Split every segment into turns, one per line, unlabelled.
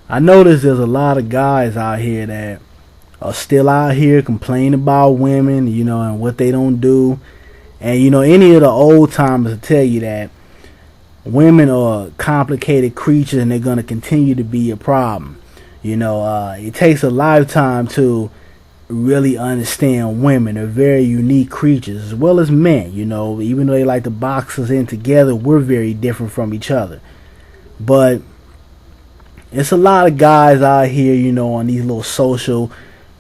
I notice there's a lot of guys out here that are still out here complaining about women, and what they don't do. And any of the old timers will tell you that women are complicated creatures and they're gonna continue to be a problem. It takes a lifetime to really understand women. They're very unique creatures as well as men. Even though they like to box us in together, we're very different from each other. But it's a lot of guys out here, on these little social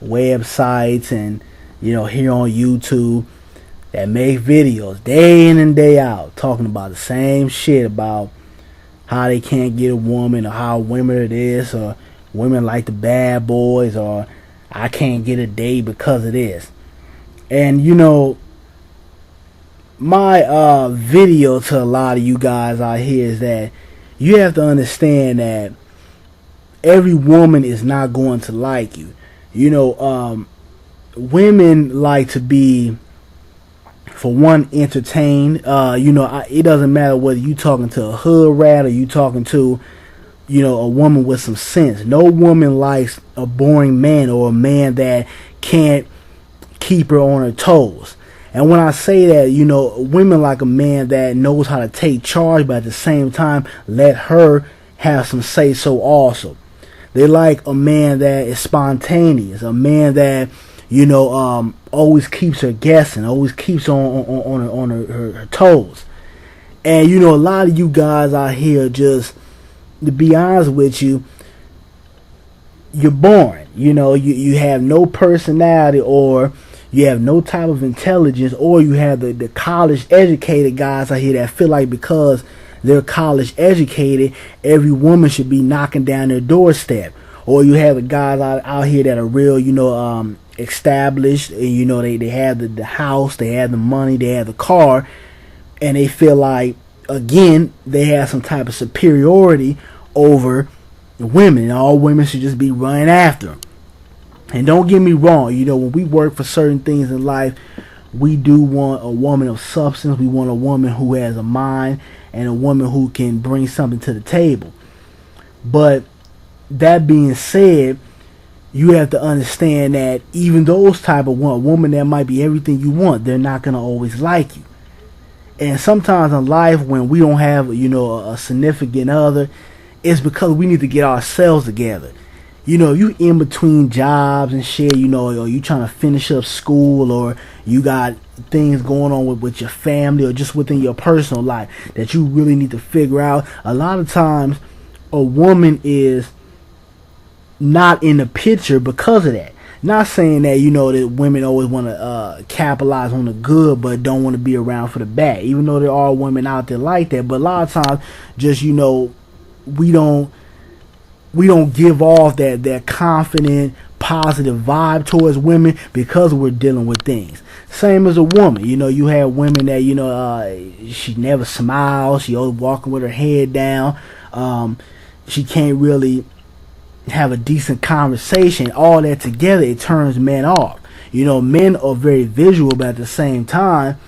websites and, here on YouTube that make videos day in and day out talking about the same shit about how they can't get a woman or how women it is or women like the bad boys or I can't get a date because of this. And, my video to a lot of you guys out here is that you have to understand that every woman is not going to like you. Women like to be, for one, entertained. It doesn't matter whether you talking to a hood rat or you talking to, a woman with some sense. No woman likes a boring man or a man that can't keep her on her toes. And when I say that, women like a man that knows how to take charge, but at the same time let her have some say so also. They like a man that is spontaneous, a man that, always keeps her guessing, always keeps on her toes. And, a lot of you guys out here, just to be honest with you, you're boring. You have no personality, or you have no type of intelligence, or you have the college educated guys out here that feel like because they're college educated, every woman should be knocking down their doorstep. Or you have the guys out here that are real, established, and they have the house, they have the money, they have the car, and they feel like, again, they have some type of superiority over women, and all women should just be running after them. And don't get me wrong, when we work for certain things in life, we do want a woman of substance. We want a woman who has a mind and a woman who can bring something to the table. But that being said, you have to understand that even those type of woman that might be everything you want, they're not going to always like you. And sometimes in life, when we don't have, a significant other, it's because we need to get ourselves together. You in between jobs and shit, or you trying to finish up school, or you got things going on with your family, or just within your personal life that you really need to figure out. A lot of times, a woman is not in the picture because of that. Not saying that, that women always want to capitalize on the good, but don't want to be around for the bad. Even though there are women out there like that, but a lot of times, just we don't give off that confident, positive vibe towards women because we're dealing with things. Same as a woman, you have women that she never smiles, she always walking with her head down. She can't really have a decent conversation. All that together, it turns men off. Men are very visual, but at the same time,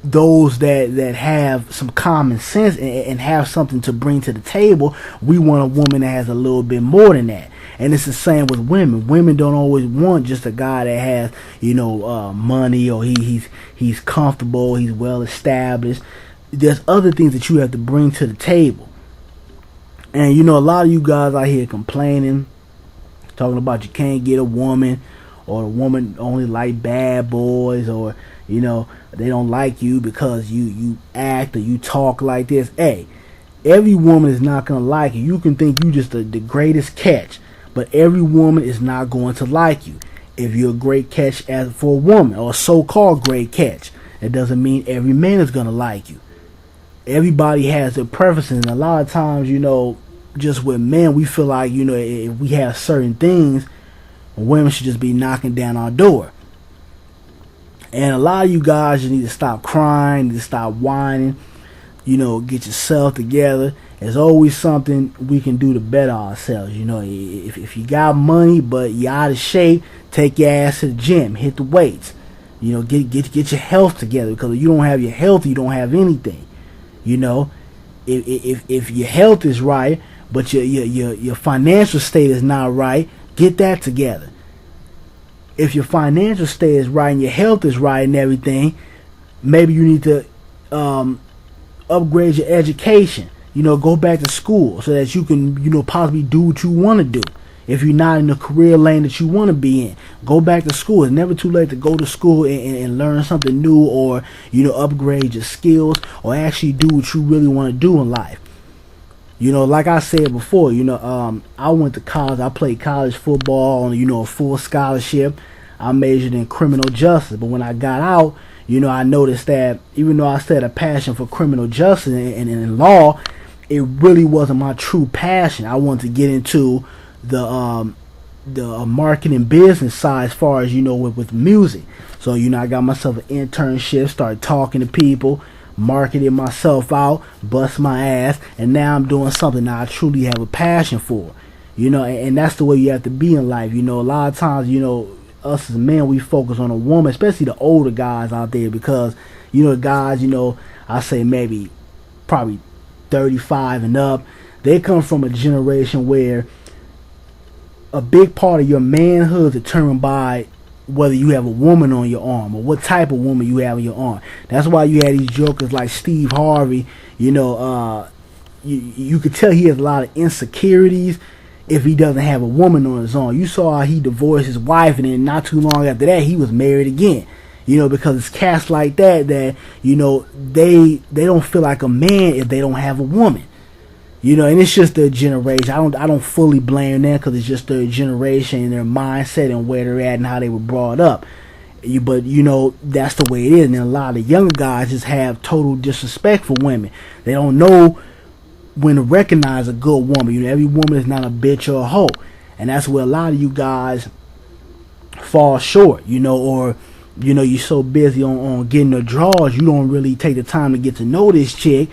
those that have some common sense and have something to bring to the table, we want a woman that has a little bit more than that. And it's the same with women. Women don't always want just a guy that has, money, or he's comfortable, he's well established. There's other things that you have to bring to the table. And a lot of you guys out here complaining, talking about you can't get a woman, or a woman only like bad boys, or they don't like you because you act or you talk like this. Hey, every woman is not gonna like you. You can think you just the greatest catch, but every woman is not going to like you. If you're a great catch as for a woman, or a so-called great catch, it doesn't mean every man is gonna like you. Everybody has their preferences, and a lot of times, just with men, we feel like, if we have certain things, women should just be knocking down our door. And a lot of you guys just need to stop crying, need to stop whining, get yourself together. There's always something we can do to better ourselves. If you got money but you're out of shape, take your ass to the gym, hit the weights. Get your health together, because if you don't have your health, you don't have anything. If your health is right, but your financial state is not right, get that together. If your financial state is right and your health is right and everything, maybe you need to upgrade your education. Go back to school so that you can, possibly do what you want to do. If you're not in the career lane that you want to be in, go back to school. It's never too late to go to school and learn something new, or upgrade your skills, or actually do what you really want to do in life. Like I said before, I went to college. I played college football on a full scholarship. I majored in criminal justice, but when I got out, I noticed that even though I still had a passion for criminal justice and in law, it really wasn't my true passion. I wanted to get into the marketing business side, as far as with music. So I got myself an internship, started talking to people, marketing myself out, bust my ass, and now I'm doing something that I truly have a passion for. And that's the way you have to be in life. A lot of times, us as men, we focus on a woman, especially the older guys out there, because guys, I say maybe probably 35 and up, they come from a generation where a big part of your manhood is determined by whether you have a woman on your arm, or what type of woman you have on your arm. That's why you had these jokers like Steve Harvey. You could tell he has a lot of insecurities if he doesn't have a woman on his arm. You saw how he divorced his wife, and then not too long after that, he was married again. Because it's cats like that they don't feel like a man if they don't have a woman. And it's just their generation. I don't fully blame them, because it's just their generation and their mindset and where they're at and how they were brought up. But that's the way it is. And a lot of younger guys just have total disrespect for women. They don't know when to recognize a good woman. Every woman is not a bitch or a hoe, and that's where a lot of you guys fall short. Or you're so busy on getting the draws, you don't really take the time to get to know this chick.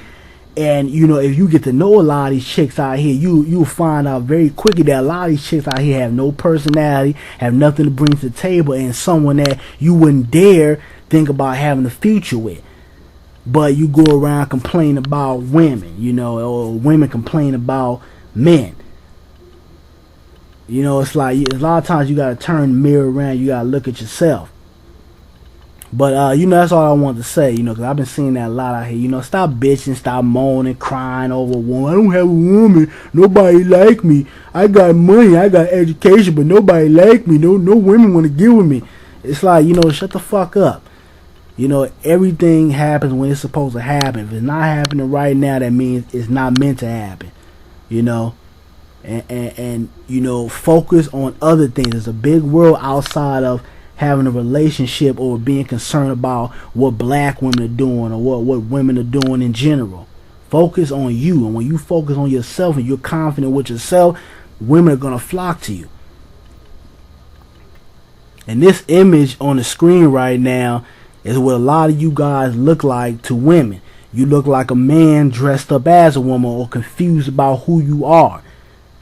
And if you get to know a lot of these chicks out here, you'll find out very quickly that a lot of these chicks out here have no personality, have nothing to bring to the table, and someone that you wouldn't dare think about having a future with. But you go around complaining about women, or women complain about men. It's like a lot of times you gotta turn the mirror around, you gotta look at yourself. But that's all I wanted to say, because I've been seeing that a lot out here. Stop bitching, stop moaning, crying over a woman. I don't have a woman, nobody like me. I got money, I got education, but nobody like me. No women want to get with me. It's like, shut the fuck up. Everything happens when it's supposed to happen. If it's not happening right now, that means it's not meant to happen. And focus on other things. There's a big world outside of having a relationship or being concerned about what black women are doing, or what women are doing in general. Focus on you. And when you focus on yourself and you're confident with yourself, women are going to flock to you. And this image on the screen right now is what a lot of you guys look like to women. You look like a man dressed up as a woman, or confused about who you are,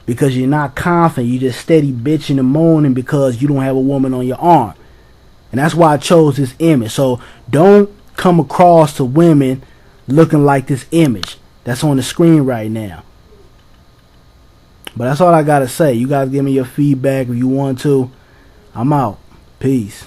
because you're not confident. You just steady bitching and moaning because you don't have a woman on your arm. And that's why I chose this image. So don't come across to women looking like this image that's on the screen right now. But that's all I gotta say. You guys give me your feedback if you want to. I'm out. Peace.